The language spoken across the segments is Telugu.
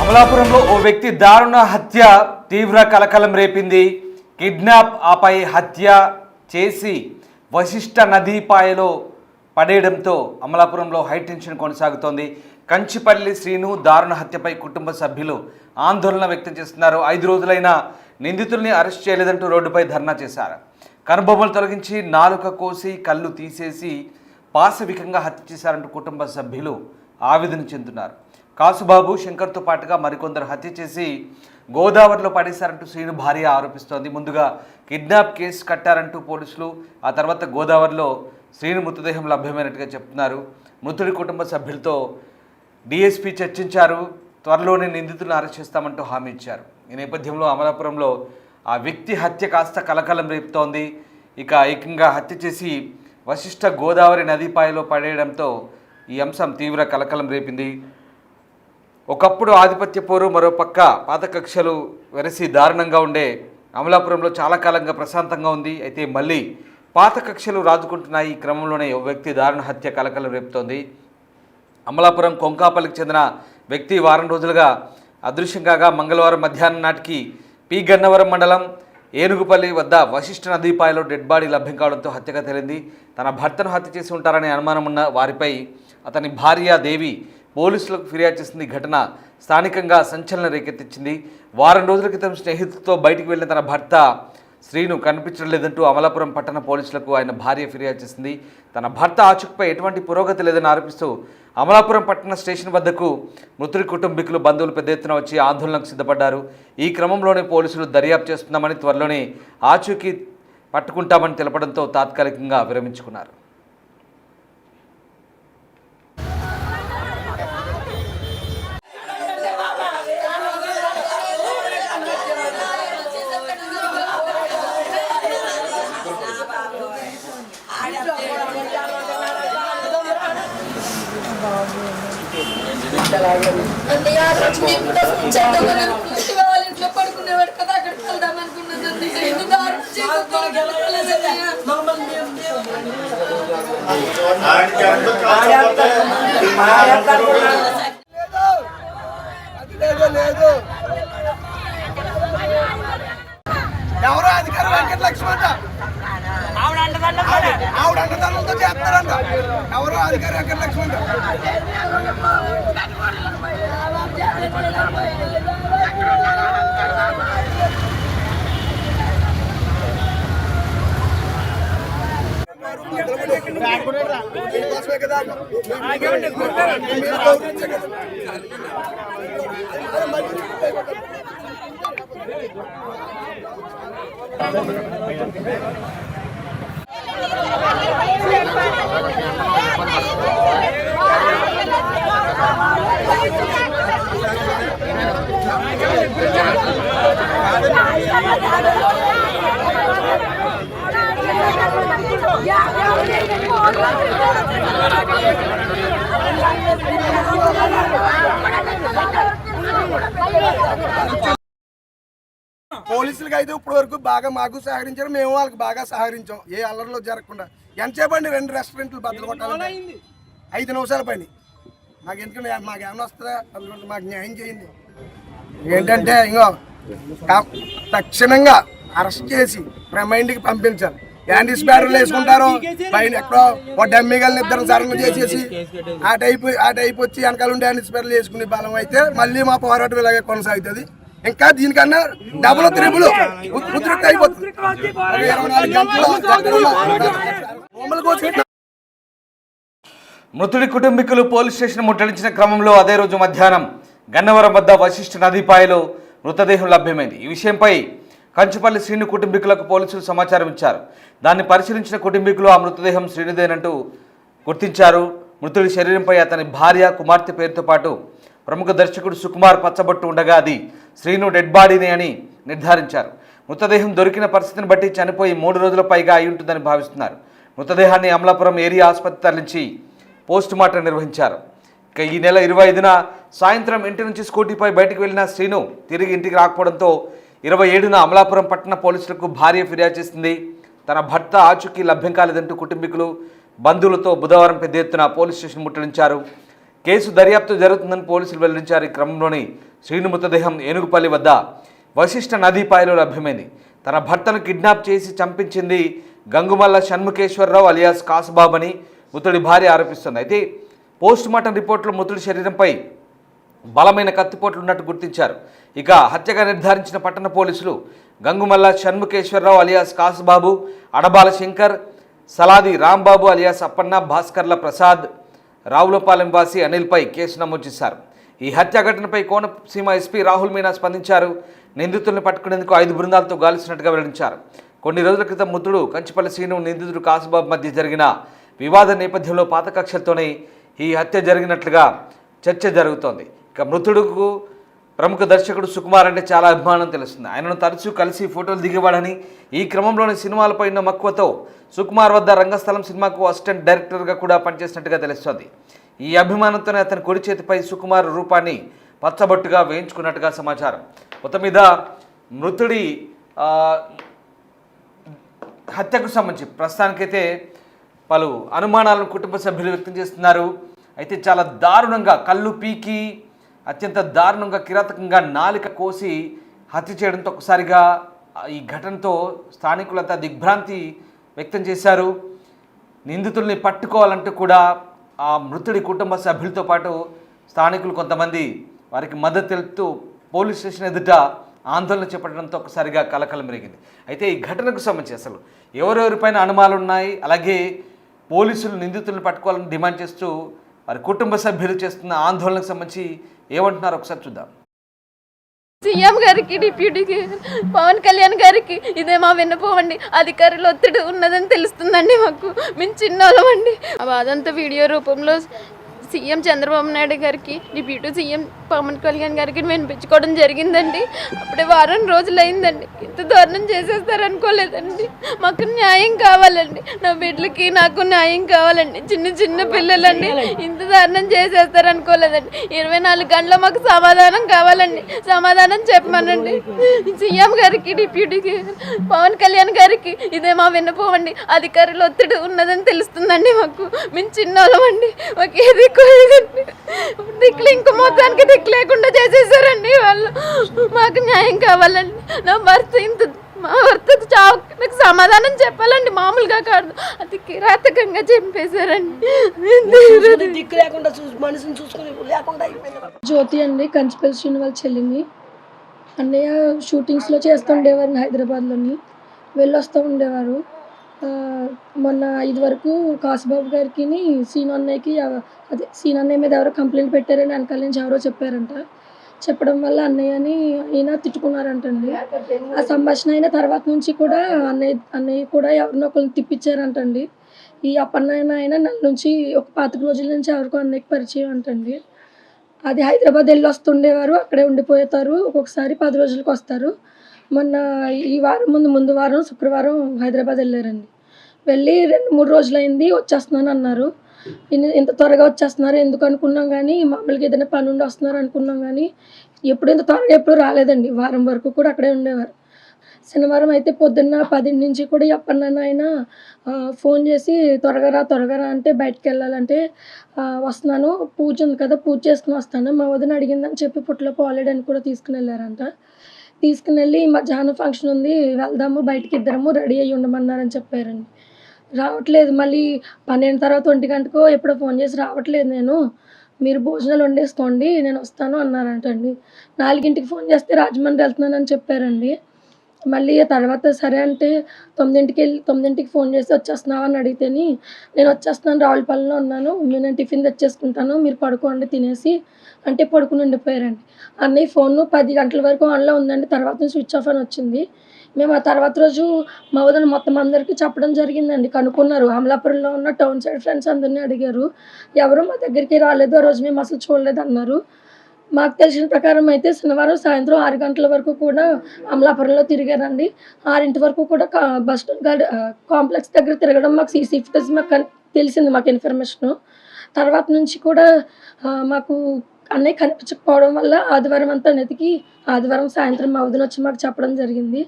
అమలాపురంలో ఓ వ్యక్తి దారుణ హత్య తీవ్ర కలకలం రేపింది. కిడ్నాప్ ఆపై హత్య చేసి వశిష్ట నదీపాయలో పడేయడంతో అమలాపురంలో హైటెన్షన్ కొనసాగుతోంది. కంచిపల్లి శ్రీను దారుణ హత్యపై కుటుంబ సభ్యులు ఆందోళన వ్యక్తం చేస్తున్నారు. 5 రోజులైనా నిందితుల్ని అరెస్ట్ చేయలేదంటూ రోడ్డుపై ధర్నా చేశారు. కనుబొమ్మలు తొలగించి నాలుక కోసి కళ్ళు తీసేసి పాశవికంగా హత్య చేశారంటూ కుటుంబ సభ్యులు ఆవేదన చెందుతున్నారు. కాసుబాబు శంకర్తో పాటుగా మరికొందరు హత్య చేసి గోదావరిలో పడేశారంటూ శ్రీను భార్య ఆరోపిస్తోంది. ముందుగా కిడ్నాప్ కేసు కట్టారంటూ పోలీసులు, ఆ తర్వాత గోదావరిలో శ్రీను మృతదేహం లభ్యమైనట్టుగా చెప్తున్నారు. మృతుడి కుటుంబ సభ్యులతో డీఎస్పీ చర్చించారు. త్వరలోనే నిందితులను అరెస్ట్ చేస్తామంటూ హామీ ఇచ్చారు. ఈ నేపథ్యంలో అమలాపురంలో ఆ వ్యక్తి హత్య కాస్త కలకలం రేపుతోంది. ఇక ఏకంగా హత్య చేసి వశిష్ట గోదావరి నదీపాయలో పడేయడంతో ఈ అంశం తీవ్ర కలకలం రేపింది. ఒకప్పుడు ఆధిపత్య పోరు, మరోపక్క పాత కక్షలు వెరసి దారుణంగా ఉండే అమలాపురంలో చాలా కాలంగా ప్రశాంతంగా ఉంది. అయితే మళ్ళీ పాత కక్షలు రాజుకుంటున్నాయి. ఈ క్రమంలోనే ఓ వ్యక్తి దారుణ హత్య కలకలం రేపుతోంది. అమలాపురం కొంకాపల్లికి చెందిన వ్యక్తి వారం రోజులుగా అదృశ్యం కాగా మంగళవారం మధ్యాహ్నం నాటికి పి గన్నవరం మండలం ఏనుగుపల్లి వద్ద వశిష్ఠ నదీపాయలో డెడ్ బాడీ లభ్యం కావడంతో హత్యగా తేలింది. తన భర్తను హత్య చేసి ఉంటారనే అనుమానం ఉన్న వారిపై అతని భార్య దేవి పోలీసులకు ఫిర్యాదు చేసింది. ఘటన స్థానికంగా సంచలనం రేకెత్తించింది. వారం రోజుల క్రితం స్నేహితులతో బయటికి వెళ్ళిన తన భర్త శ్రీను కనిపించడం లేదంటూ అమలాపురం పట్టణ పోలీసులకు ఆయన భార్య ఫిర్యాదు చేసింది. తన భర్త ఆచూకీపై ఎటువంటి పురోగతి లేదని ఆరోపిస్తూ అమలాపురం పట్టణ స్టేషన్ వద్దకు మృతుడి కుటుంబీకులు, బంధువులు పెద్ద ఎత్తున వచ్చి ఆందోళనకు సిద్ధపడ్డారు. ఈ క్రమంలోనే పోలీసులు దర్యాప్తు చేస్తున్నామని, త్వరలోనే ఆచూకీ పట్టుకుంటామని తెలపడంతో తాత్కాలికంగా విరమించుకున్నారు. ఇంట్లో పడుకునేవాడు కదా, అక్కడికి వెళ్దాం అనుకున్నదండి. ఎవరో అధికారి వెంకటలక్ష్మి ఆవిడ అంటదానంతో చేస్తారంట. ఎవరో అధికారి వెంకటలక్ష్మి కదా. పోలీసులకి అయితే ఇప్పటి వరకు బాగా మాకు సహకరించారు, మేము వాళ్ళకి బాగా సహకరించాం. ఏ అల్లరిలో జరగకుండా. ఎంతసేపండి 2 రెస్టారెంట్లు బద్దలు కొట్టాలంటే 5 నిమిషాల పని. మాకు ఎందుకంటే మాకు ఏమైనా వస్తుందా, అందులో మాకు న్యాయం చేయండి. ఏంటంటే ఇంకో తక్షణంగా అరెస్ట్ చేసి రిమైండ్కి పంపించాలి. యాంటీస్ బ్యాటరీలు వేసుకుంటారు పైన ఎక్కడో ఒక డమ్మిగల్ని ఇద్దరు సరంగా చేసేసి ఆ టైప్ వచ్చి వెనకాల ఉండి యాంటీస్ బ్యాటరీలు వేసుకునే బలం అయితే మళ్ళీ మా పోరాటం ఇలాగే కొనసాగుతుంది. ఇంకా దీనికన్నా డబుల్ త్రిబుల్ ఉద్రిక్త అయిపోతుంది. మృతుడి కుటుంబీకులు పోలీస్ స్టేషన్ ముట్టడించిన క్రమంలో అదే రోజు మధ్యాహ్నం గన్నవరం వద్ద వశిష్ఠ నదీపాయలో మృతదేహం లభ్యమైంది. ఈ విషయంపై కంచిపల్లి శ్రీను కుటుంబీకులకు పోలీసులు సమాచారం ఇచ్చారు. దాన్ని పరిశీలించిన కుటుంబీకులు ఆ మృతదేహం శ్రీనుదేనంటూ గుర్తించారు. మృతుడి శరీరంపై అతని భార్య, కుమార్తె పేరుతో పాటు ప్రముఖ దర్శకుడు సుకుమార్ పచ్చబొట్టు ఉండగా అది శ్రీను డెడ్ బాడీనే అని నిర్ధారించారు. మృతదేహం దొరికిన పరిస్థితిని బట్టి చనిపోయి 3 రోజుల పైగా అయి ఉంటుందని భావిస్తున్నారు. మృతదేహాన్ని అమలాపురం ఏరియా ఆసుపత్రి తరలించి పోస్టుమార్టం నిర్వహించారు. ఇక ఈ నెల 25న సాయంత్రం ఇంటి నుంచి స్కూటీపై బయటకు వెళ్లిన శ్రీను తిరిగి ఇంటికి రాకపోవడంతో 27న అమలాపురం పట్టణ పోలీసులకు భార్య ఫిర్యాదు చేసింది. తన భర్త ఆచూకీ లభ్యం కాలేదంటూ కుటుంబీకులు, బంధువులతో బుధవారం పెద్ద ఎత్తున పోలీస్ స్టేషన్ ముట్టడించారు. కేసు దర్యాప్తు జరుగుతుందని పోలీసులు వెల్లడించారు. ఈ క్రమంలోని శ్రీను మృతదేహం ఏనుగుపల్లి వద్ద వశిష్ఠ నదీపాయలో లభ్యమైంది. తన భర్తను కిడ్నాప్ చేసి చంపించింది గంగుమల్ల షణ్ముఖేశ్వరరావు అలియాస్ కాసుబాబు అని మృతుడి భార్య ఆరోపిస్తుంది. అయితే పోస్ట్ మార్టం రిపోర్టులో మృతుడి శరీరంపై బలమైన కత్తిపోట్లు ఉన్నట్టు గుర్తించారు. ఇక హత్యగా నిర్ధారించిన పట్టణ పోలీసులు గంగుమల్ల షణ్ముఖేశ్వరరావు అలియాస్ కాసుబాబు, అడబాల శంకర్, సలాది రాంబాబు అలియాస్ అప్పన్న, భాస్కర్ల ప్రసాద్, రావులపాలెం వాసి అనిల్పై కేసు నమోదు చేశారు. ఈ హత్య ఘటనపై కోనసీమ ఎస్పీ రాహుల్ మీనా స్పందించారు. నిందితుల్ని పట్టుకునేందుకు 5 బృందాలతో గాలిస్తున్నట్టుగా వెల్లడించారు. కొన్ని రోజుల క్రితం మృతుడు కంచిపల్లి శ్రీను, నిందితుడు కాసుబాబు మధ్య జరిగిన వివాద నేపథ్యంలో పాత కక్షలతోనే ఈ హత్య జరిగినట్లుగా చర్చ జరుగుతోంది. ఇక మృతుడుకు ప్రముఖ దర్శకుడు సుకుమార్ అంటే చాలా అభిమానం తెలుస్తుంది. ఆయనను తరచూ కలిసి ఫోటోలు దిగేవాడని, ఈ క్రమంలోని సినిమాలపై ఉన్న మక్కువతో సుకుమార్ వద్ద రంగస్థలం సినిమాకు అసిస్టెంట్ డైరెక్టర్గా కూడా పనిచేసినట్టుగా తెలుస్తోంది. ఈ అభిమానంతోనే అతని కుడి చేతిపై సుకుమార్ రూపాన్ని పచ్చబొట్టుగా వేయించుకున్నట్టుగా సమాచారం. మొత్తం మీద మృతుడి హత్యకు సంబంధించి ప్రస్తుతానికైతే పలు అనుమానాలను కుటుంబ సభ్యులు వ్యక్తం చేస్తున్నారు. అయితే చాలా దారుణంగా కళ్ళు పీకి అత్యంత దారుణంగా కిరాతకంగా నాలిక కోసి హత్య చేయడంతో ఒకసారిగా ఈ ఘటనతో స్థానికులంతా దిగ్భ్రాంతి వ్యక్తం చేశారు. నిందితుల్ని పట్టుకోవాలంటూ కూడా ఆ మృతుడి కుటుంబ సభ్యులతో పాటు స్థానికులు కొంతమంది వారికి మద్దతు తెలుపుతూ పోలీస్ స్టేషన్ ఎదుట ఆందోళన చేపట్టడంతో ఒకసారిగా కలకలం రేగింది. అయితే ఈ ఘటనకు సంబంధించి అసలు ఎవరెవరిపైన అనుమానాలు ఉన్నాయి, అలాగే పోలీసులు నిందితులను పట్టుకోవాలని డిమాండ్ చేస్తూ వారి కుటుంబ సభ్యులు చేస్తున్న ఆందోళనకు సంబంధించి ఏమంటున్నారో ఒకసారి చూద్దాం. సీఎం గారికి, డిప్యూటీ పవన్ కళ్యాణ్ గారికి ఇదే మా విన్నపోవండి. అధికారులు ఒత్తిడి ఉన్నదని తెలుస్తుందండి. మాకు మేము చిన్నోళ్ళమండి. ఆ బాధంతా వీడియో రూపంలో సీఎం చంద్రబాబు నాయుడు గారికి, డిప్యూటీ సీఎం పవన్ కళ్యాణ్ గారికి వినిపించుకోవడం జరిగిందండి. అప్పుడే వారం రోజులు అయిందండి. ఇంత దారుణం చేసేస్తారనుకోలేదండి. మాకు న్యాయం కావాలండి. నా బిడ్డలకి నాకు న్యాయం కావాలండి. చిన్న చిన్న పిల్లలండి. ఇంత దారుణం చేసేస్తారనుకోలేదండి. 24 గంటల మాకు సమాధానం కావాలండి. సమాధానం చెప్పమనండి. సీఎం గారికి, డిప్యూటీ పవన్ కళ్యాణ్ గారికి ఇదే మా విన్నపోవండి. అధికారులు ఒత్తిడి ఉన్నదని తెలుస్తుందండి. మాకు మేము చిన్నోళ్ళమండి. మాకు ఏది దిక్కులు ఇంకో మొత్తానికి దిక్కు లేకుండా చేసేసారండి వాళ్ళు. మాకు న్యాయం కావాలండి. నా మా భర్త చావు నాకు సమాధానం చెప్పాలండి. మామూలుగా కాదు, అది కిరాతకంగా చంపేశారండి. దిక్కు లేకుండా మనిషిని చూసుకుని లేకుండా జ్యోతి అండి, కంచిపల్లి శ్రీను వాళ్ళ చెల్లిని. అన్నయ్య షూటింగ్స్లో చేస్తుండేవారు హైదరాబాద్లోని, వెళ్ళొస్తూ ఉండేవారు. మొన్న ఇదివరకు కాసుబాబు గారికి సీను అన్నయ్యకి అదే సీను అన్నయ్య మీద ఎవరో కంప్లైంట్ పెట్టారని వెనకాల నుంచి ఎవరో చెప్పారంట. చెప్పడం వల్ల అన్నయ్యని ఈయన తిట్టుకున్నారంటండి. ఆ సంభాషణ అయిన తర్వాత నుంచి కూడా అన్నయ్య కూడా ఎవరినో ఒకరిని తిప్పించారంటండి. ఈ అప్పన్న ఆయన నెల నుంచి ఒక 25 రోజుల నుంచి ఎవరికో అన్నయ్యకి పరిచయం అంటండి. అది హైదరాబాద్ వెళ్ళి వస్తుండేవారు, అక్కడే ఉండిపోతారు. ఒక్కొక్కసారి 10 రోజులకు వస్తారు. మొన్న ఈ వారం ముందు వారం శుక్రవారం హైదరాబాద్ వెళ్ళారండి. వెళ్ళి 2-3 రోజులైంది, వచ్చేస్తున్నాను అన్నారు. ఇంత త్వరగా వచ్చేస్తున్నారు ఎందుకు అనుకున్నాం, కానీ మామూలుగా ఏదైనా పని ఉండి వస్తున్నారు అనుకున్నాం, కానీ ఇంత త్వరగా ఎప్పుడు రాలేదండి. వారం వరకు కూడా అక్కడే ఉండేవారు. శనివారం అయితే పొద్దున్న 10 నుంచి కూడా అప్పన్న ఆయన ఫోన్ చేసి త్వరగా రా అంటే బయటకు వెళ్ళాలంటే వస్తున్నాను, పూజ ఉంది కదా పూజ చేసుకుని వస్తాను, మా వదిన అడిగిందని చెప్పి పుట్టలో పోలేడని కూడా తీసుకుని వెళ్ళారంట. తీసుకుని వెళ్ళి మధ్యాహ్నం ఫంక్షన్ ఉంది వెళ్దాము, బయటికి ఇద్దరము రెడీ అయ్యి ఉండమన్నారని చెప్పారండి. రావట్లేదు, మళ్ళీ 12 తర్వాత 1 గంటకో ఎప్పుడో ఫోన్ చేసి రావట్లేదు నేను, మీరు భోజనాలు వండేసుకోండి నేను వస్తాను అన్నారంటండి. 4ంటికి ఫోన్ చేస్తే రాజమండ్రి వెళ్తున్నానని చెప్పారండి. మళ్ళీ తర్వాత సరే అంటే 9ంటికి ఫోన్ చేసి వచ్చేస్తున్నావా అని అడిగితేని నేను వచ్చేస్తున్నాను, రావులపాలెంలో ఉన్నాను, నేను టిఫిన్ తెచ్చేసుకుంటాను, మీరు పడుకోండి తినేసి అంటే పడుకుని ఉండిపోయారండి. అన్నయ్య ఫోన్ 10 గంటల వరకు ఆన్లో ఉందండి, తర్వాత స్విచ్ ఆఫ్ అని వచ్చింది. మేము ఆ తర్వాత రోజు మా వదిన మొత్తం అందరికీ చెప్పడం జరిగిందండి. కనుక్కున్నారు, అమలాపురంలో ఉన్న టౌన్ సైడ్ ఫ్రెండ్స్ అందరినీ అడిగారు, ఎవరు మా దగ్గరికి రాలేదు, ఆ రోజు మేము అసలు చూడలేదు అన్నారు. మాకు తెలిసిన ప్రకారం అయితే శనివారం సాయంత్రం 6 గంటల వరకు కూడా అమలాపురంలో తిరిగారండి. 6 వరకు కూడా బస్ స్టాండ్ కాంప్లెక్స్ దగ్గర తిరగడం మాకు సీసీ ఫుటేజ్ మాకు తెలిసింది, మాకు ఇన్ఫర్మేషను. తర్వాత నుంచి కూడా మాకు అన్నయ్య కనిపించకపోవడం వల్ల ఆదివారం అంతా వెతికి ఆదివారం సాయంత్రం మా వదిన వచ్చి మాకు చెప్పడం జరిగింది.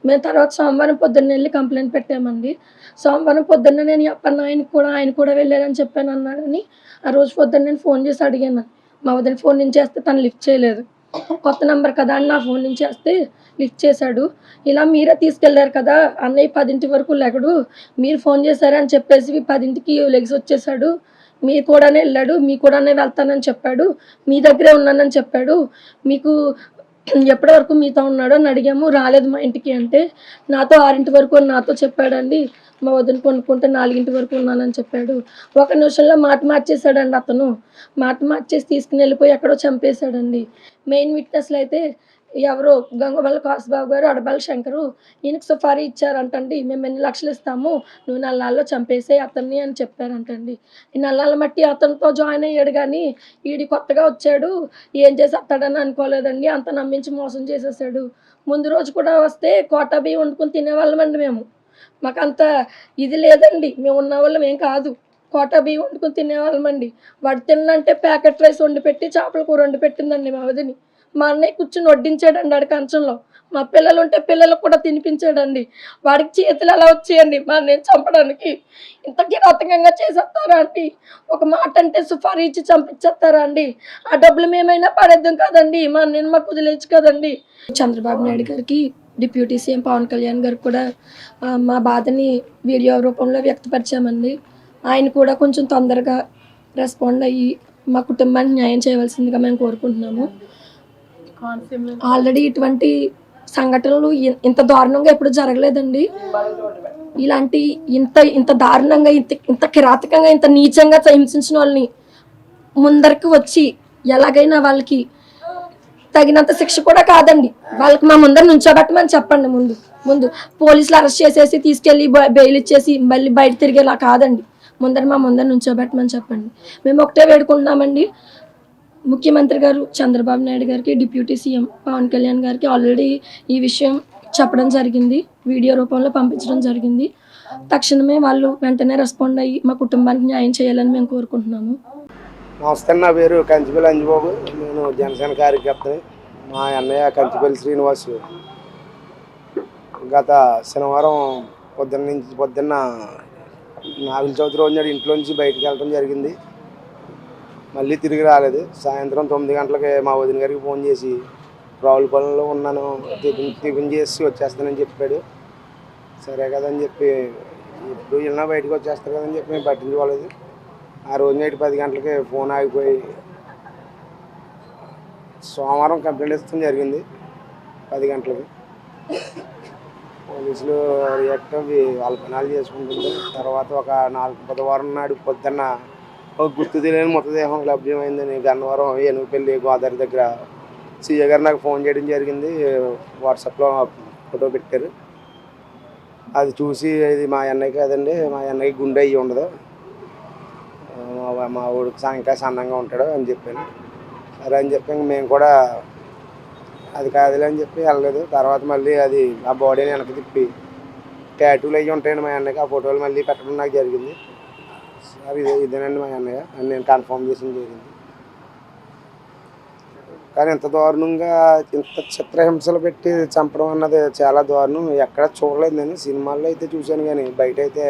మేము తర్వాత సోమవారం పొద్దున్న వెళ్ళి కంప్లైంట్ పెట్టామండి. సోమవారం పొద్దున్న నేను అప్పన్న ఆయన కూడా వెళ్ళారని చెప్పాను అన్నాడని ఆ రోజు పొద్దున్న నేను ఫోన్ చేసి అడిగాను. మా వదిన ఫోన్ నుంచి చేస్తే తను లిఫ్ట్ చేయలేదు. కొత్త నెంబర్ కదా అని నా ఫోన్ నుంచి చేస్తే లిఫ్ట్ చేశాడు. ఇలా మీరే తీసుకెళ్లారు కదా అన్నయ్య 10 వరకు లెగడు, మీరు ఫోన్ చేశారని చెప్పేసి 10కి లెగిసి వచ్చేసాడు, మీరు కూడానే వెళ్ళాడు, మీ కూడానే వెళ్తానని చెప్పాడు, మీ దగ్గరే ఉన్నానని చెప్పాడు, మీకు ఎప్పటి వరకు మీతో ఉన్నాడో అని అడిగాము. రాలేదు మా ఇంటికి అంటే నాతో 6 వరకు నాతో చెప్పాడండి. మా వదిన కొనుక్కుంటే 4 వరకు ఉన్నానని చెప్పాడు. 1 నిమిషంలో మాట మార్చేశాడండి అతను. మాట మార్చేసి తీసుకుని వెళ్ళిపోయి ఎక్కడో చంపేశాడండి. మెయిన్ విట్నెస్లు అయితే ఎవరో గంగవల్లి కాసుబాబు గారు, అడబాల శంకరు, ఈయనకు సుఫారీ ఇచ్చారంటండి. మేము ఎన్ని లక్షలు ఇస్తాము, నువ్వు నల్లాల్లో చంపేసే అతన్ని అని చెప్పారంటండి. ఈ నల్లాల మట్టి అతనితో జాయిన్ అయ్యాడు కానీ ఈడి కొత్తగా వచ్చాడు ఏం చేసేస్తాడని అనుకోలేదండి. అంత నమ్మించి మోసం చేసేసాడు. ముందు రోజు కూడా వస్తే కోటా బియ్యం వండుకొని తినేవాళ్ళమండి మేము. మాకు అంత ఇది లేదండి, మేము ఉన్న వాళ్ళం ఏం కాదు. కోటా బియ్యం వండుకొని తినేవాళ్ళమండి. వాడు తిన్నంటే ప్యాకెట్ రైస్ వండి పెట్టి చేపల కూర వండి పెట్టిందండి మా వదిని. మా అన్నయ్య కూర్చుని వడ్డించాడండి ఆడి కంచంలో. మా పిల్లలు ఉంటే పిల్లలకు కూడా తినిపించాడండి. వాడికి చేతులు ఎలా వచ్చాయండి మా అన్నయ్య చంపడానికి? ఇంత కిరాతకంగా చేసేస్తారా అండి? ఒక మాట అంటే సుఫారీ ఇచ్చి చంపించేస్తారా అండి? ఆ డబ్బులు మేమైనా పడేద్దాం కదండి, మా అన్నయ్యని మాకు వదిలేచ్చు కదండి. చంద్రబాబు నాయుడు గారికి, డిప్యూటీ సీఎం పవన్ కళ్యాణ్ గారికి కూడా మా బాధని వీడియో రూపంలో వ్యక్తపరిచామండి. ఆయన కూడా కొంచెం తొందరగా రెస్పాండ్ అయ్యి మా కుటుంబానికి న్యాయం చేయవలసిందిగా మేము కోరుకుంటున్నాము. ఆల్రెడీ ఇటువంటి సంఘటనలు ఇంత దారుణంగా ఎప్పుడు జరగలేదండి. ఇలాంటి ఇంత దారుణంగా ఇంత కిరాతకంగా ఇంత నీచంగా హింసించిన వాళ్ళని ముందరికి వచ్చి ఎలాగైనా వాళ్ళకి తగినంత శిక్ష కూడా కాదండి, వాళ్ళకి మా ముందర నుంచోబెట్టమని చెప్పండి. ముందు పోలీసులు అరెస్ట్ చేసేసి తీసుకెళ్ళి బెయిల్ ఇచ్చేసి మళ్ళీ బయట తిరిగేలా కాదండి, మా ముందర నుంచోబెట్టమని చెప్పండి. మేము ఒకటే వేడుకుంటున్నామండి, ముఖ్యమంత్రి గారు చంద్రబాబు నాయుడు గారికి, డిప్యూటీ సీఎం పవన్ కళ్యాణ్ గారికి ఆల్రెడీ ఈ విషయం చెప్పడం జరిగింది, వీడియో రూపంలో పంపించడం జరిగింది. తక్షణమే వాళ్ళు వెంటనే రెస్పాండ్ అయ్యి మా కుటుంబానికి న్యాయం చేయాలని మేము కోరుకుంటున్నాము. నమస్తే, నా పేరు కంచిపల్లి అంజబాబు, నేను జనసేన కార్యకర్తని. మా అన్నయ్య కంచిపల్లి శ్రీనివాస్ గత శనివారం పొద్దున్న నాగుల చవితి రోజు నాడు ఇంట్లోంచి బయటకు వెళ్ళడం జరిగింది. మళ్ళీ తిరిగి రాలేదు. సాయంత్రం 9 గంటలకి మా వదిన గారికి ఫోన్ చేసి రావులపాలెంలో ఉన్నాను, టిఫిన్ చేసి వచ్చేస్తానని చెప్పాడు. సరే కదని చెప్పి ఇప్పుడు వెళ్ళినా బయటకు వచ్చేస్తారు కదని చెప్పి మేము పట్టించుకోలేదు. ఆ రోజు నైట్ 10 గంటలకి ఫోన్ ఆగిపోయి సోమవారం కంప్లైంట్ ఇస్తాం జరిగింది 10 గంటలకి. పోలీసులు రియాక్ట్ అవి వాళ్ళ పనాలు చేసుకుంటుంది. తర్వాత ఒక 4 బుధవారం నాడు పొద్దున్న ఒక గుర్తు తెలియని మృతదేహం లభ్యమైందని గన్నవరం ఏనుగుపల్లి గోదావరి దగ్గర సీఏ గారు నాకు ఫోన్ చేయడం జరిగింది. వాట్సాప్లో ఫోటో పెట్టారు. అది చూసి ఇది మా అన్నయ్య కాదండి, మా అన్నయ్య గుండె అయ్యి ఉండదు, మా ఊడికి ఇంకా సన్నంగా ఉంటాడు అని చెప్పాను. సరే అని చెప్పి మేము కూడా అది కాదులే అని చెప్పి వెళ్ళలేదు. తర్వాత మళ్ళీ అది ఆ బాడీని వెనక్కి తిప్పి ట్యాటూలు అయ్యి ఉంటాయండి మా అన్నయ్యకి, ఆ ఫోటోలు మళ్ళీ పెట్టడం నాకు జరిగింది. సరే ఇదేనండి మా అన్నయ్య అని నేను కన్ఫర్మ్ చేసిన జరిగింది. కానీ ఇంత దారుణంగా ఇంత చిత్రహింసలు పెట్టి చంపడం అన్నది చాలా దారుణం. ఎక్కడ చూడలేదు నేను, సినిమాల్లో అయితే చూశాను కానీ బయట అయితే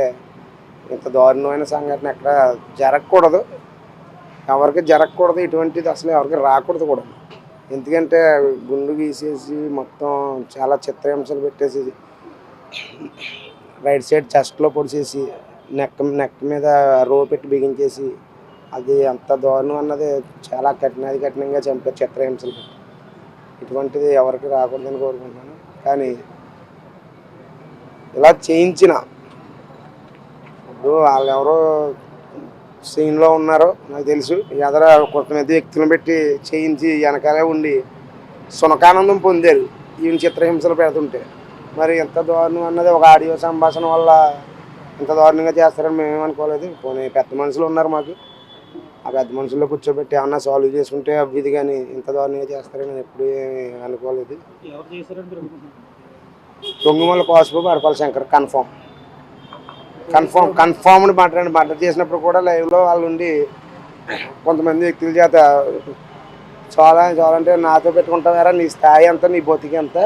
ఇంత దారుణమైన సంఘటన ఎక్కడ జరగకూడదు, ఎవరికి జరగకూడదు, ఇటువంటిది అసలు ఎవరికి రాకూడదు కూడా. ఎందుకంటే గుండు గీసేసి మొత్తం చాలా చిత్రహింసలు పెట్టేసి రైట్ సైడ్ చెస్ట్లో పొడిచేసి నెక్ మీద రో పెట్టి బిగించేసి అది అంత దారుణం అన్నది చాలా కఠినంగా చంపారు చిత్రహింసలు పెట్టి. ఇటువంటిది ఎవరికి రాకూడదని కోరుకుంటున్నాను. కానీ ఇలా చేయించిన ఇప్పుడు వాళ్ళు ఎవరో సీన్లో ఉన్నారో నాకు తెలుసు, ఎదర కొంతమంది వ్యక్తులను పెట్టి చేయించి వెనకాలే ఉండి సునకానందం పొందారు ఈయన చిత్రహింసలు పెడుతుంటే. మరి ఎంత దారుణం అన్నది ఒక ఆడియో సంభాషణ వల్ల ఇంత దారుణంగా చేస్తారని మేమేమనుకోలేదు. పోనీ పెద్ద మనుషులు ఉన్నారు మాకు, ఆ పెద్ద మనుషుల్లో కూర్చోబెట్టి ఏమన్నా సాల్వ్ చేసుకుంటే అవ్విది, కానీ ఇంత దారుణంగా చేస్తారని నేను ఎప్పుడూ అనుకోలేదు. దొంగమల్ల కాసుబాబు, అడపాల శంకర్ కన్ఫర్మ్డ్ మర్డర్ చేసినప్పుడు కూడా లైవ్లో వాళ్ళు ఉండి కొంతమంది వ్యక్తుల చేత చాలంటే నాతో పెట్టుకుంటావారా, నీ స్థాయి అంతా, నీ బతికి అంతా,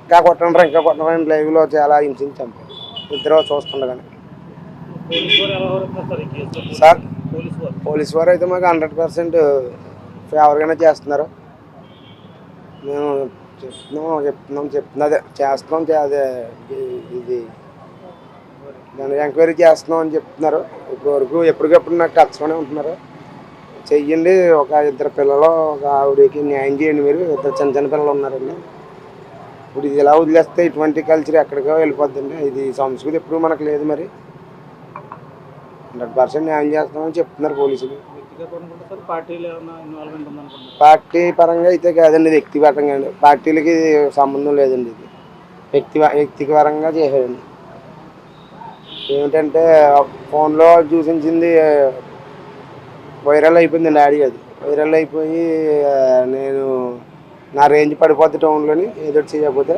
ఇంకా కొట్టండి లైవ్లో చాలా హింసించి చంపారు ఇద్దరు చూస్తుండగానే. సార్ పోలీస్ వారు అయితే మాకు 100% ఫేవర్గానే చేస్తున్నారు. మేము చెప్తున్నదే చేస్తున్నాం, అదే ఇది దాన్ని ఎంక్వైరీ చేస్తున్నాం అని చెప్తున్నారు. ఇప్పటివరకు ఎప్పటికప్పుడు నాకు టచ్లోనే ఉంటున్నారు. చెయ్యండి, ఒక 2 పిల్లలు, ఒక ఆవిడకి న్యాయం చేయండి. మీరు 2 చిన్న పిల్లలు ఉన్నారండి. ఇప్పుడు ఇది ఎలా వదిలేస్తే ఇటువంటి కల్చర్ ఎక్కడికో వెళ్ళిపోద్దండి. ఇది సంస్కృతి ఎప్పుడు మనకు లేదు. మరి 100% న్యాయం చేస్తామని చెప్తున్నారు పోలీసులు. పార్టీ పరంగా అయితే కాదండి, వ్యక్తిగతంగా అండి. పార్టీలకి సంబంధం లేదండి. ఇది వ్యక్తిపరంగా చేశాడండి. ఏమిటంటే ఫోన్లో చూసించింది వైరల్ అయిపోయిందండి. ఆడి అది వైరల్ అయిపోయి నేను నా రేంజ్ పడిపోద్ది టౌన్లోని, ఏదో చేయకపోతే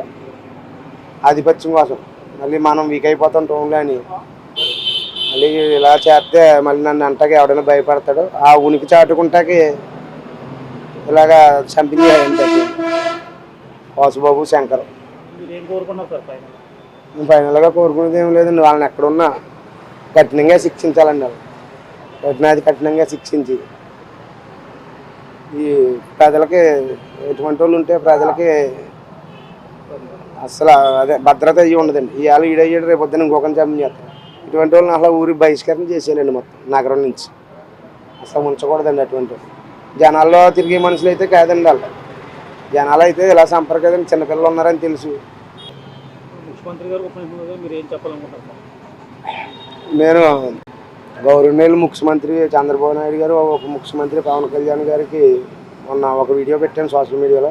ఆధిపత్యం కోసం మళ్ళీ మనం వీక్ అయిపోతాం టౌన్లో అని మళ్ళీ ఇలా చేస్తే మళ్ళీ నన్ను అంటాకి ఎవడైనా భయపడతాడు. ఆ ఉనికి చాటుకుంటాకి ఇలాగా చంపించారంటే వాసుబాబు, శంకర్. ఫైనల్గా కోరుకునేది ఏం లేదండి, వాళ్ళని ఎక్కడున్నా కఠినంగా శిక్షించాలండి. వాళ్ళు కఠినంగా శిక్షించి ఈ ప్రజలకి ఎటువంటి వాళ్ళు ఉంటే ప్రజలకి అసలు అదే భద్రత అయ్యి ఉండదండి. ఇవాళ ఈడయ్యాడు, రేపు పొద్దున్న ఇంకొకరిని చంపించేస్తారు. ఇటువంటి వాళ్ళని అసలు ఊరికి బహిష్కరణ చేసేయాలండి. మొత్తం నగరం నుంచి అసలు ఉంచకూడదండి. అటువంటి జనాల్లో తిరిగే మనుషులు అయితే కాదండి. వాళ్ళు జనాలు అయితే ఇలా సంపర్కదండి, చిన్నపిల్లలు ఉన్నారని తెలుసు. నేను గౌరవనీయులు ముఖ్యమంత్రి చంద్రబాబు నాయుడు గారు, ఉప ముఖ్యమంత్రి పవన్ కళ్యాణ్ గారికి మొన్న ఒక వీడియో పెట్టాను సోషల్ మీడియాలో.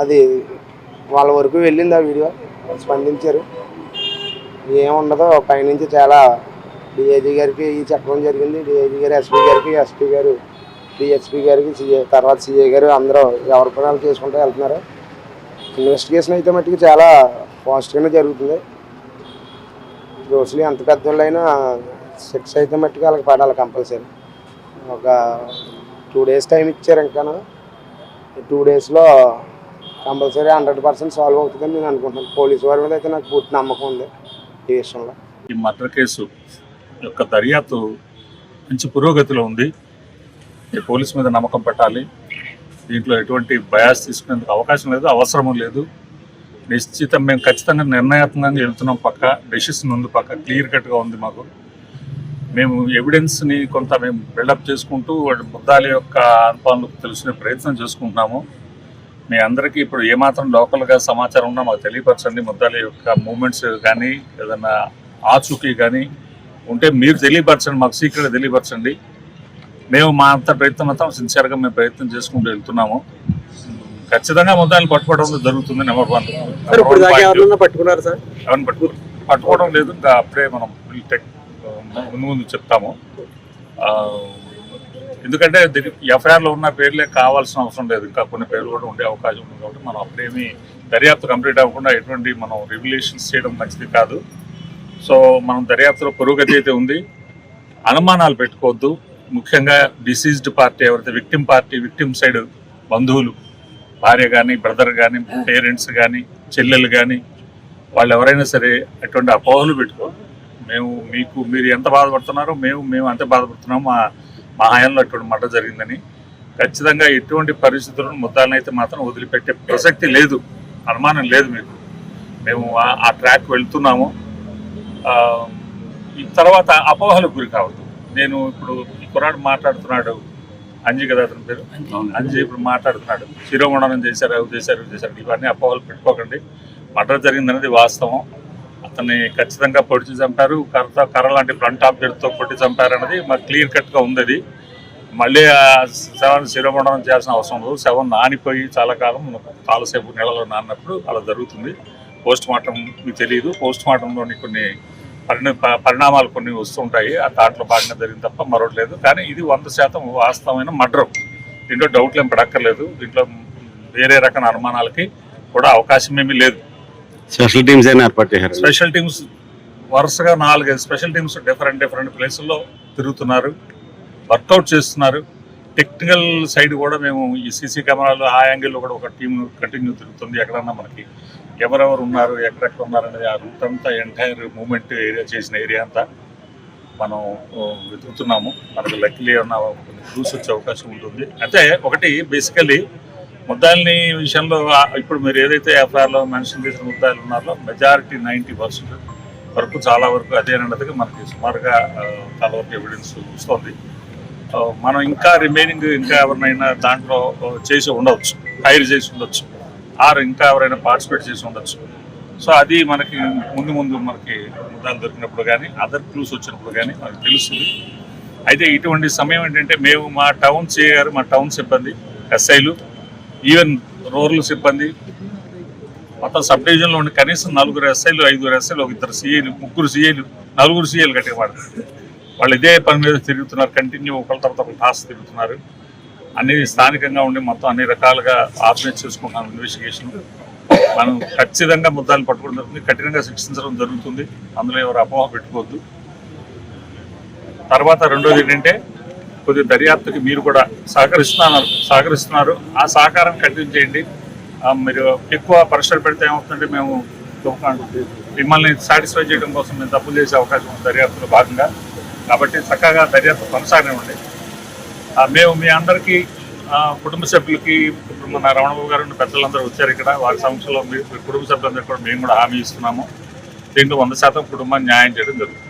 అది వాళ్ళ వరకు వెళ్ళింది. ఆ వీడియో స్పందించారు. ఏముండదో పైనుంచి చాలా డిఐజీ గారికి చెప్పడం జరిగింది. డిఐజీ గారు, ఎస్పీ గారికి, ఎస్పీ గారు, డిఎస్పీ గారికి, తర్వాత సిఐ గారు అందరూ ఎవరి పనులు చేసుకుంటూ వెళ్తున్నారు. ఇన్వెస్టిగేషన్ అయితే మట్టుకు చాలా పాజిటివ్గానే జరుగుతుంది. దోషులు ఎంత పెద్దోళ్ళైనా శిక్ష అయితే మట్టుకు వాళ్ళకి పడాలి కంపల్సరీ. ఒక 2 days టైం ఇచ్చారు. ఇంకా 2 daysలో కంపల్సరీ 100% సాల్వ్ అవుతుందని నేను అనుకుంటున్నాను. పోలీసు వారి మీద అయితే నాకు పూర్తి నమ్మకం ఉంది ఈ విషయంలో. ఈ మర్డర్ కేసు యొక్క దర్యాప్తు మంచి పురోగతిలో ఉంది. ఈ పోలీసు మీద నమ్మకం పెట్టాలి. దీంట్లో ఎటువంటి బయాస్ తీసుకునేందుకు అవకాశం లేదు, అవసరము లేదు. నిశ్చితం మేము ఖచ్చితంగా నిర్ణయాత్మకంగా వెళ్తున్నాం. పక్క డెసిషన్ ఉంది, పక్క క్లియర్ కట్గా ఉంది మాకు. మేము ఎవిడెన్స్ని కొంత మేము బిల్డప్ చేసుకుంటూ ముద్దాల యొక్క అనుపాలను తెలుసుకునే ప్రయత్నం చేసుకుంటున్నాము. మీ అందరికీ ఇప్పుడు ఏమాత్రం లోకల్గా సమాచారం ఉన్నా మాకు తెలియపరచండి. ముద్దాల యొక్క మూమెంట్స్ కానీ ఏదైనా ఆచూకీ కానీ ఉంటే మీరు తెలియపరచండి, మాకు సీక్రెట్గా తెలియపరచండి. మేము మా అంత ప్రయత్నం అంతా సిన్సియర్గా మేము ప్రయత్నం చేసుకుంటూ వెళ్తున్నాము. ఖచ్చితంగా ముద్దాయిని పట్టుకోవడం జరుగుతుంది. నెంబర్ 1. పట్టుకున్నారు సార్? ఎవరిని పట్టుకోవడం లేదు, ఇంకా అప్పుడే మనం ముందు చెప్తాము. ఎందుకంటే ఎఫ్ఐఆర్లో ఉన్న పేర్లే కావాల్సిన అవసరం లేదు, ఇంకా కొన్ని పేర్లు కూడా ఉండే అవకాశం ఉంది. కాబట్టి మనం అప్పుడేమీ దర్యాప్తు కంప్లీట్ అవ్వకుండా ఎటువంటి మనం రివిలేషన్స్ చేయడం మంచిది కాదు. సో మనం దర్యాప్తులో పురోగతి అయితే ఉంది. అనుమానాలు పెట్టుకోవద్దు. ముఖ్యంగా డిసీజ్డ్ పార్టీ ఎవరైతే విక్టిమ్ సైడ్ బంధువులు, భార్య కానీ, బ్రదర్ కానీ, పేరెంట్స్ కానీ, చెల్లెలు కానీ, వాళ్ళు ఎవరైనా సరే అటువంటి అపోహలు పెట్టుకోవద్దు. మీరు ఎంత బాధపడుతున్నారో మేము అంతే బాధపడుతున్నాము. మా హయాంలో అటువంటి మర్డర్ జరిగిందని. ఖచ్చితంగా ఎటువంటి పరిస్థితులను ముద్దాలను అయితే మాత్రం వదిలిపెట్టే ప్రసక్తి లేదు, అనుమానం లేదు మీకు. మేము ఆ ట్రాక్ వెళ్తున్నాము. ఈ తర్వాత అపోహలకు గురి కావద్దు. నేను ఇప్పుడు ఈ కుర్రాడు మాట్లాడుతున్నాడు, అంజీ కదా అతని పేరు, అంజీ ఇప్పుడు మాట్లాడుతున్నాడు, శిరోమండనం చేశారు, అవి చేశారు. ఇవన్నీ అపోహలు పెట్టుకోకండి. మర్డర్ జరిగిందనేది వాస్తవం. అతన్ని ఖచ్చితంగా పొడిచి చంపారు. కర్ర లాంటి ఫ్రంట్ ఆబ్జెక్ట్తో కొట్టి చంపారు అన్నది మాకు క్లియర్ కట్గా ఉంది. అది మళ్ళీ ఆ శవాన్ని శిరోమండనం చేయాల్సిన అవసరం లేదు. శవం నానిపోయి చాలా కాలం, చాలాసేపు నీళ్ళలో నానినప్పుడు అలా జరుగుతుంది. పోస్ట్ మార్టం మీకు తెలియదు. పోస్ట్ మార్టంలోని కొన్ని పరిణామాలు కొన్ని వస్తుంటాయి. ఆ దాంట్లో భాగంగా జరిగింది తప్ప మరొకటి లేదు. కానీ ఇది 100% వాస్తవమైన మర్డర్. దీంట్లో డౌట్లు ఏం పడక్కర్లేదు. దీంట్లో వేరే రకమైన అనుమానాలకి కూడా అవకాశం ఏమీ లేదు. స్పెషల్ టీమ్స్ అయినా ఏర్పాటు చేశారు. స్పెషల్ టీమ్స్ వరుసగా 4-5 స్పెషల్ టీమ్స్ డిఫరెంట్ ప్లేసుల్లో తిరుగుతున్నారు, వర్కౌట్ చేస్తున్నారు. టెక్నికల్ సైడ్ కూడా మేము ఈ సీసీ కెమెరాలు ఆ యాంగిల్లో కూడా ఒక టీం కంటిన్యూ తిరుగుతుంది. ఎక్కడన్నా మనకి ఎవరెవరు ఉన్నారు, ఎక్కడెక్కడ ఉన్నారు అనేది ఆ రూట్ అంతా ఎంటైర్ మూవ్మెంట్ ఏరియా చేసిన ఏరియా అంతా మనం వెతుకుతున్నాము. మనకు లక్కీలీ ఉన్న కొన్ని క్లూస్ వచ్చే అవకాశం ఉంటుంది. అయితే ఒకటి బేసికలీ ముద్దాయిల్ని విషయంలో ఇప్పుడు మీరు ఏదైతే ఎఫ్ఐఆర్లో మెన్షన్ చేసిన ముద్దాయిలు ఉన్నారో మెజారిటీ 90% వరకు చాలా వరకు అదేనన్నదిగా మనకి సుమారుగా చాలా వరకు ఎవిడెన్స్ వస్తుంది. మనం ఇంకా రిమైనింగ్ ఇంకా ఎవరినైనా దాంట్లో చేసి ఉండవచ్చు, హైర్ చేసి ఉండొచ్చు, ఆర్ ఇంకా ఎవరైనా పార్టిసిపేట్ చేసి ఉండొచ్చు. సో అది మనకి ముందు మనకి ముద్దాలు దొరికినప్పుడు కానీ అదర్ క్లూస్ వచ్చినప్పుడు కానీ మనకు తెలుస్తుంది. అయితే ఇటువంటి సమయం ఏంటంటే మేము మా టౌన్ సిఐ గారు, మా టౌన్ సిబ్బంది, ఎస్ఐలు, ఈవెన్ రూరల్ సిబ్బంది, మొత్తం సబ్ డివిజన్లో ఉండి కనీసం 4 ఎస్ఐలు, 5 ఎస్ఐలు, 2 సిఐలు, 3 సిఐలు, 4 సిఐలు గట్టిగా వాళ్ళు ఇదే పని మీద తిరుగుతున్నారు. కంటిన్యూ ఒకళ్ళ తర్వాత ఒక టాస్క్ తిరుగుతున్నారు. అన్ని స్థానికంగా ఉండి మొత్తం అన్ని రకాలుగా ఆర్గనైజ్ చేసుకుంటున్నాం ఇన్వెస్టిగేషన్. మనం ఖచ్చితంగా ముద్దాలు పట్టుకోవడం జరుగుతుంది, కఠినంగా శిక్షించడం జరుగుతుంది. అందులో ఎవరు అపోహ పెట్టుకోవద్దు. తర్వాత రెండోది ఏంటంటే కొద్దిగా దర్యాప్తుకి మీరు కూడా సహకరిస్తున్నారు. ఆ సహకారం కంటిన్యూ చేయండి. మీరు ఎక్కువ పరీక్షలు పెడితే ఏమవుతుందంటే మేము మిమ్మల్ని సాటిస్ఫై చేయడం కోసం మేము తప్పులు చేసే అవకాశం ఉంది దర్యాప్తులో భాగంగా. కాబట్టి చక్కగా దర్యాప్తు కొనసాగనివ్వండి. మేము మీ అందరికీ కుటుంబ సభ్యులకి ఇప్పుడు మన రమణబాబు గారు పెద్దలందరూ వచ్చారు ఇక్కడ, వారి సమక్షంలో మీ కుటుంబ సభ్యులందరూ కూడా మేము కూడా హామీ ఇస్తున్నాము. దీంట్లో 100% కుటుంబాన్ని న్యాయం చేయడం జరుగుతుంది.